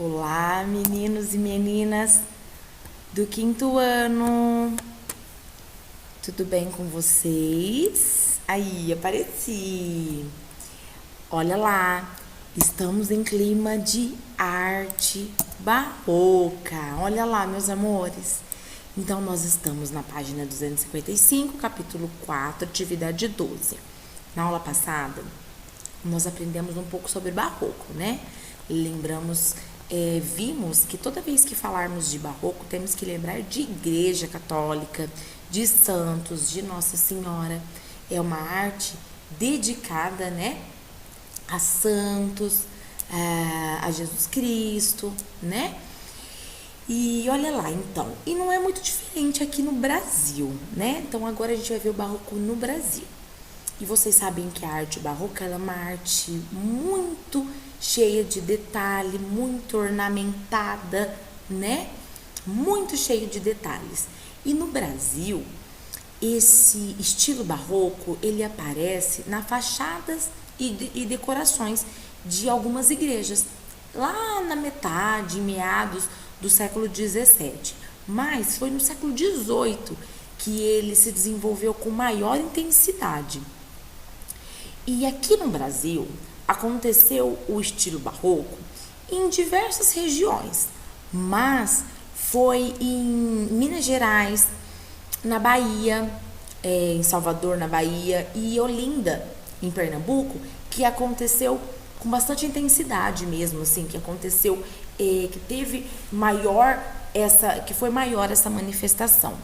Olá, meninos e meninas do quinto ano. Tudo bem com vocês? Aí, apareci. Olha lá, estamos em clima de arte barroca. Olha lá, meus amores. Então, nós estamos na página 255, capítulo 4, atividade 12. Na aula passada, nós aprendemos um pouco sobre barroco, né? Vimos que toda vez que falarmos de barroco, temos que lembrar de Igreja Católica, de santos, de Nossa Senhora. É uma arte dedicada, né, a santos, a Jesus Cristo, né? E olha lá, então, e não é muito diferente aqui no Brasil, né? Então agora a gente vai ver o barroco no Brasil. E vocês sabem que a arte barroca ela é uma arte muito cheia de detalhe, muito ornamentada, né? Muito cheio de detalhes. E no Brasil, esse estilo barroco, ele aparece nas fachadas e decorações de algumas igrejas, lá na metade, meados do século XVII. Mas foi no século XVIII que ele se desenvolveu com maior intensidade. E aqui no Brasil, aconteceu o estilo barroco em diversas regiões, mas foi em Minas Gerais, na Bahia, em Salvador, na Bahia, e Olinda, em Pernambuco, que aconteceu com bastante intensidade mesmo, assim, que aconteceu, que teve que foi maior essa manifestação.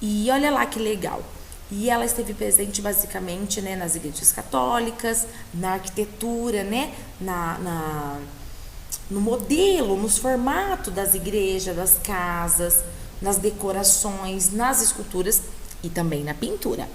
E olha lá que legal. E ela esteve presente basicamente, né, nas igrejas católicas, na arquitetura, né, no modelo, nos formatos das igrejas, das casas, nas decorações, nas esculturas e também na pintura.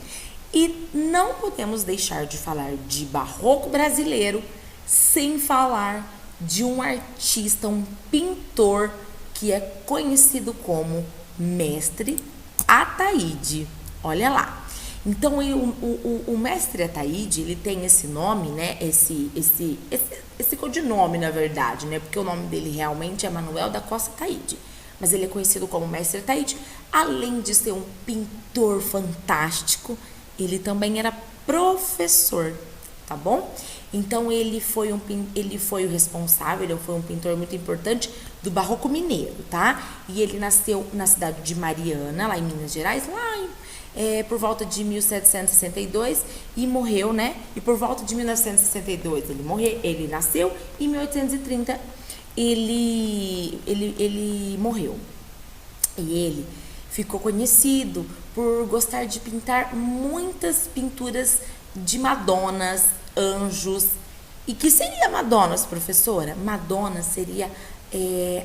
E não podemos deixar de falar de barroco brasileiro sem falar de um artista, um pintor que é conhecido como Mestre Ataíde. Olha lá. Então, o Mestre Ataíde, ele tem esse nome, né? Esse codinome, na verdade, né? Porque o nome dele realmente é Manuel da Costa Ataíde. Mas ele é conhecido como Mestre Ataíde. Além de ser um pintor fantástico, ele também era professor, tá bom? Então, ele foi o responsável, ele foi um pintor muito importante do Barroco Mineiro, tá? E ele nasceu na cidade de Mariana, lá em Minas Gerais, por volta de 1762 e morreu, né? E por volta de 1962 ele nasceu e em 1830 ele morreu. E ele ficou conhecido por gostar de pintar muitas pinturas de Madonas, anjos. E que seria Madonas, professora? Madonna seria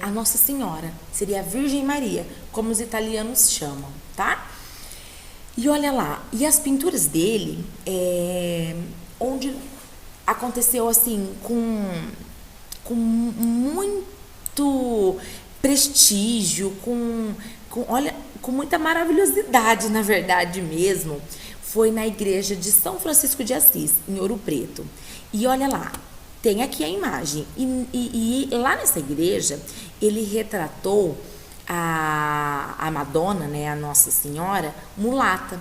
a Nossa Senhora, seria a Virgem Maria, como os italianos chamam, tá? E olha lá, e as pinturas dele, onde aconteceu assim, com muito prestígio, com muita maravilhosidade, na verdade mesmo, foi na igreja de São Francisco de Assis, em Ouro Preto. E olha lá, tem aqui a imagem. E lá nessa igreja, ele retratou a Madonna, né, a Nossa Senhora, mulata.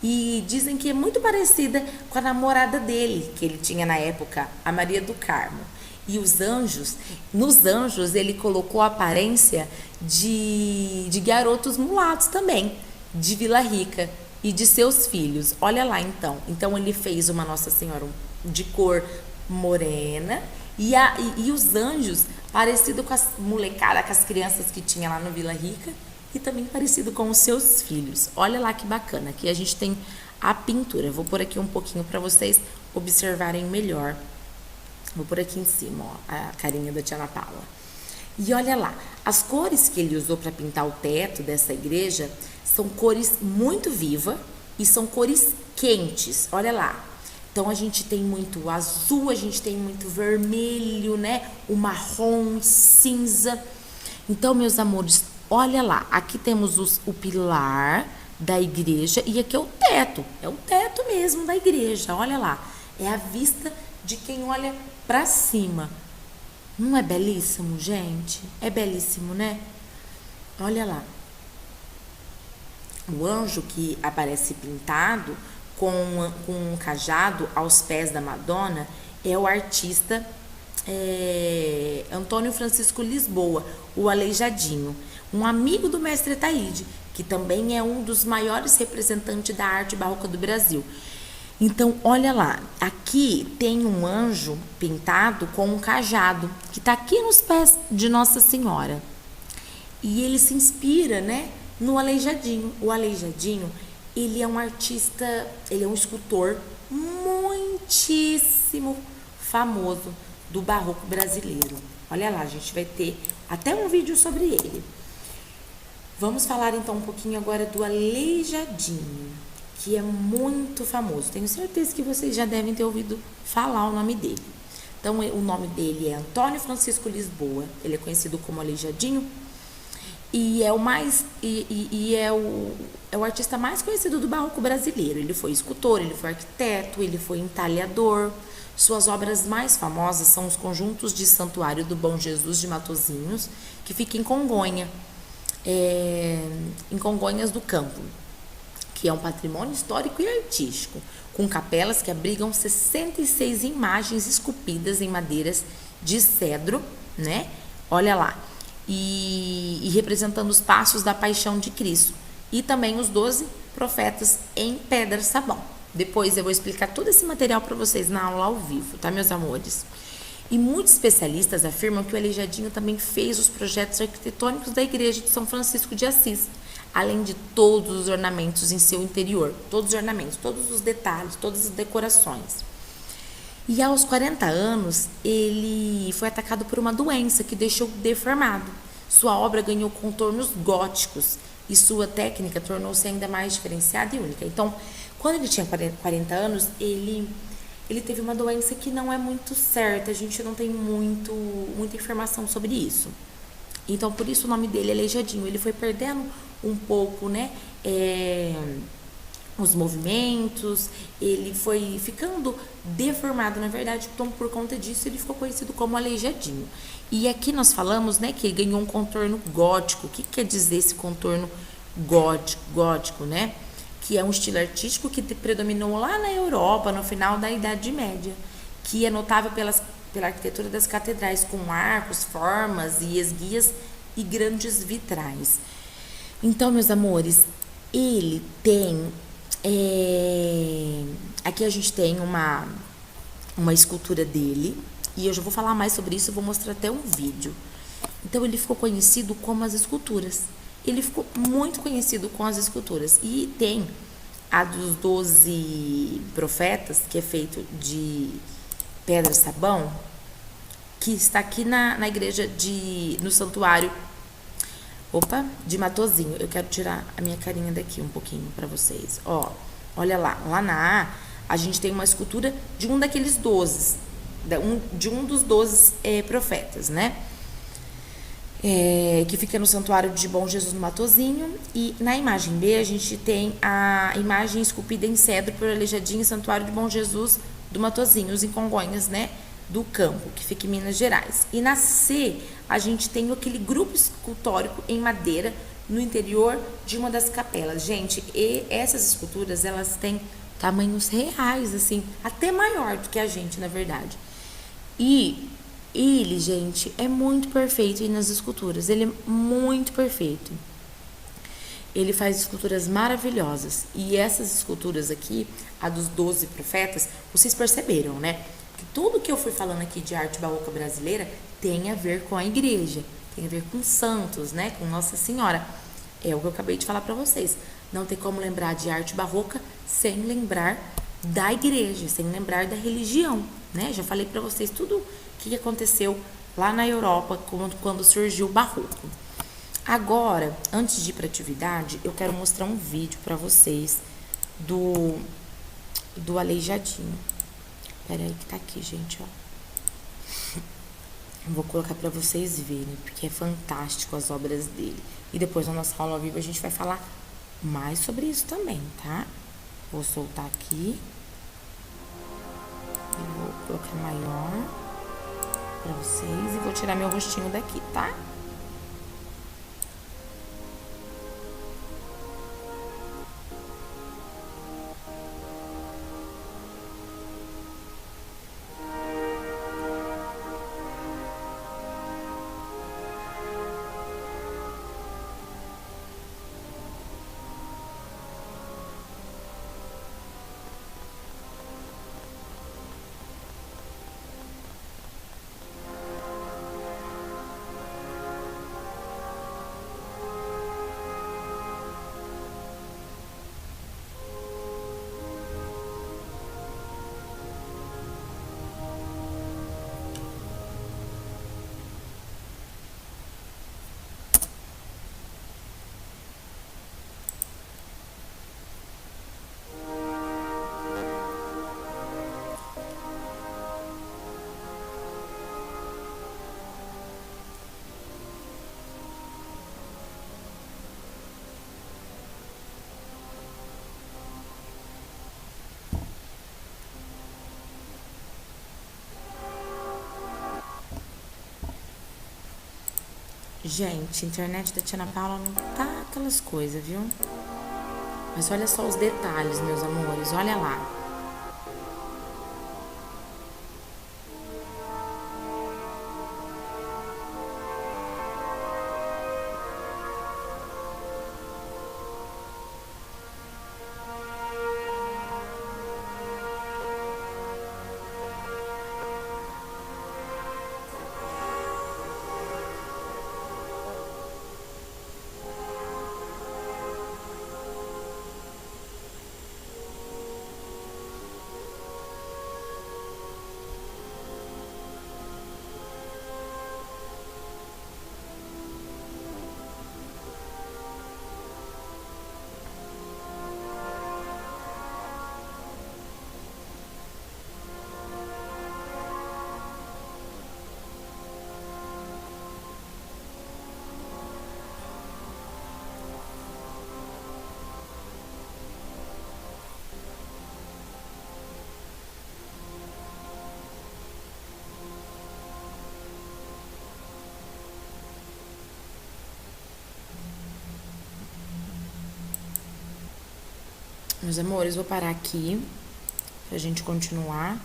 E dizem que é muito parecida com a namorada dele, que ele tinha na época, a Maria do Carmo. E nos anjos ele colocou a aparência de garotos mulatos também, de Vila Rica e de seus filhos. Olha lá então. Então ele fez uma Nossa Senhora de cor morena e os anjos parecido com as molecadas, com as crianças que tinha lá no Vila Rica e também parecido com os seus filhos. Olha lá que bacana. Aqui a gente tem a pintura. Vou pôr aqui um pouquinho para vocês observarem melhor. Vou pôr aqui em cima, ó, a carinha da Tia Ana Paula. E olha lá, as cores que ele usou para pintar o teto dessa igreja são cores muito vivas e são cores quentes. Olha lá. Então, a gente tem muito azul, a gente tem muito vermelho, né? O marrom, cinza. Então, meus amores, olha lá. Aqui temos o pilar da igreja e aqui é o teto. É o teto mesmo da igreja, olha lá. É a vista de quem olha para cima. Não é belíssimo, gente? É belíssimo, né? Olha lá. O anjo que aparece pintado com um cajado aos pés da Madonna é o artista Antônio Francisco Lisboa, o Aleijadinho, um amigo do mestre Ataíde, que também é um dos maiores representantes da arte barroca do Brasil. Então, olha lá, aqui tem um anjo pintado com um cajado, que está aqui nos pés de Nossa Senhora. E ele se inspira, né, no Aleijadinho. O Aleijadinho, ele é um artista, ele é um escultor muitíssimo famoso do barroco brasileiro. Olha lá, a gente vai ter até um vídeo sobre ele. Vamos falar então um pouquinho agora do Aleijadinho, que é muito famoso. Tenho certeza que vocês já devem ter ouvido falar o nome dele. Então, o nome dele é Antônio Francisco Lisboa. Ele é conhecido como Aleijadinho. E é o artista mais conhecido do barroco brasileiro. Ele foi escultor, ele foi arquiteto, ele foi entalhador. Suas obras mais famosas são os conjuntos de Santuário do Bom Jesus de Matozinhos, que fica em Congonha, em Congonhas do Campo, que é um patrimônio histórico e artístico, com capelas que abrigam 66 imagens esculpidas em madeiras de cedro, né? Olha lá. E representando os passos da paixão de Cristo. E também os 12 profetas em pedra sabão. Depois eu vou explicar todo esse material para vocês na aula ao vivo, tá, meus amores? E muitos especialistas afirmam que o Aleijadinho também fez os projetos arquitetônicos da igreja de São Francisco de Assis, além de todos os ornamentos em seu interior, todos os ornamentos, todos os detalhes, todas as decorações. E aos 40 anos, ele foi atacado por uma doença que deixou deformado. Sua obra ganhou contornos góticos e sua técnica tornou-se ainda mais diferenciada e única. Então, quando ele tinha 40 anos, ele teve uma doença que não é muito certa, a gente não tem muita informação sobre isso. Então, por isso o nome dele é Aleijadinho. Ele foi perdendo um pouco, né, os movimentos, ele foi ficando deformado, na verdade, então por conta disso ele ficou conhecido como Aleijadinho. E aqui nós falamos, né, que ele ganhou um contorno gótico. O que quer dizer esse contorno gótico, né? Que é um estilo artístico que predominou lá na Europa, no final da Idade Média, que é notável pela arquitetura das catedrais, com arcos, formas e esguias e grandes vitrais. Então, meus amores, ele tem... Aqui a gente tem uma escultura dele, e eu já vou falar mais sobre isso, eu vou mostrar até um vídeo. Então, ele ficou conhecido como as esculturas. Ele ficou muito conhecido com as esculturas. E tem a dos 12 profetas, que é feito de pedra sabão, que está aqui na igreja no santuário de Matozinho. Eu quero tirar a minha carinha daqui um pouquinho para vocês. Ó, olha lá. Lá na a gente tem uma escultura de um daqueles 12, de um dos 12 profetas, né? Que fica no Santuário de Bom Jesus no Matozinho. E na imagem B a gente tem a imagem esculpida em cedro por Aleijadinho e Santuário de Bom Jesus do Matozinhos, em Congonhas, né, do Campo, que fica em Minas Gerais. E na C a gente tem aquele grupo escultórico em madeira no interior de uma das capelas. Gente, e essas esculturas, elas têm tamanhos reais, assim, até maior do que a gente, na verdade. E ele, gente, é muito perfeito nas esculturas. Ele é muito perfeito. Ele faz esculturas maravilhosas. E essas esculturas aqui, a dos 12 profetas, vocês perceberam, né? Que tudo que eu fui falando aqui de arte barroca brasileira tem a ver com a igreja. Tem a ver com santos, né? Com Nossa Senhora. É o que eu acabei de falar para vocês. Não tem como lembrar de arte barroca sem lembrar da igreja, sem lembrar da religião, né? Já falei para vocês tudo o que aconteceu lá na Europa quando surgiu o barroco. Agora, antes de ir para a atividade, eu quero mostrar um vídeo para vocês do Aleijadinho. Peraí que tá aqui, gente, ó. Vou colocar para vocês verem, porque é fantástico as obras dele. E depois na nossa aula ao vivo a gente vai falar mais sobre isso também, tá? Vou soltar aqui. E vou colocar maior. pra vocês e vou tirar meu rostinho daqui, tá? Gente, a internet da Tia Ana Paula não tá aquelas coisas, viu? Mas olha só os detalhes, meus amores, olha lá. Meus amores, vou parar aqui pra gente continuar.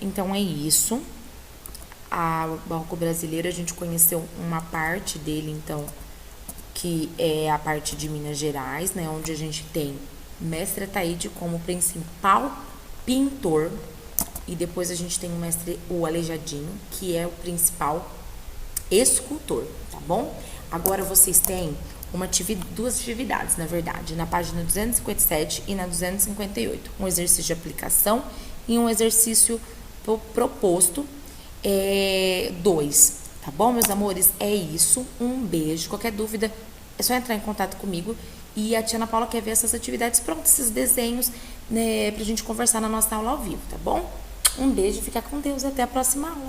Então é isso. O barroco brasileiro, a gente conheceu uma parte dele, então, que é a parte de Minas Gerais, né? Onde a gente tem Mestre Ataíde como principal pintor. E depois a gente tem o Aleijadinho, que é o principal escultor, tá bom? Agora vocês têm duas atividades, na verdade, na página 257 e na 258. Um exercício de aplicação e um exercício proposto 2, tá bom, meus amores? É isso, um beijo. Qualquer dúvida, é só entrar em contato comigo. E a Tia Ana Paula quer ver essas atividades prontas, esses desenhos, né, pra gente conversar na nossa aula ao vivo, tá bom? Um beijo, fica com Deus e até a próxima aula.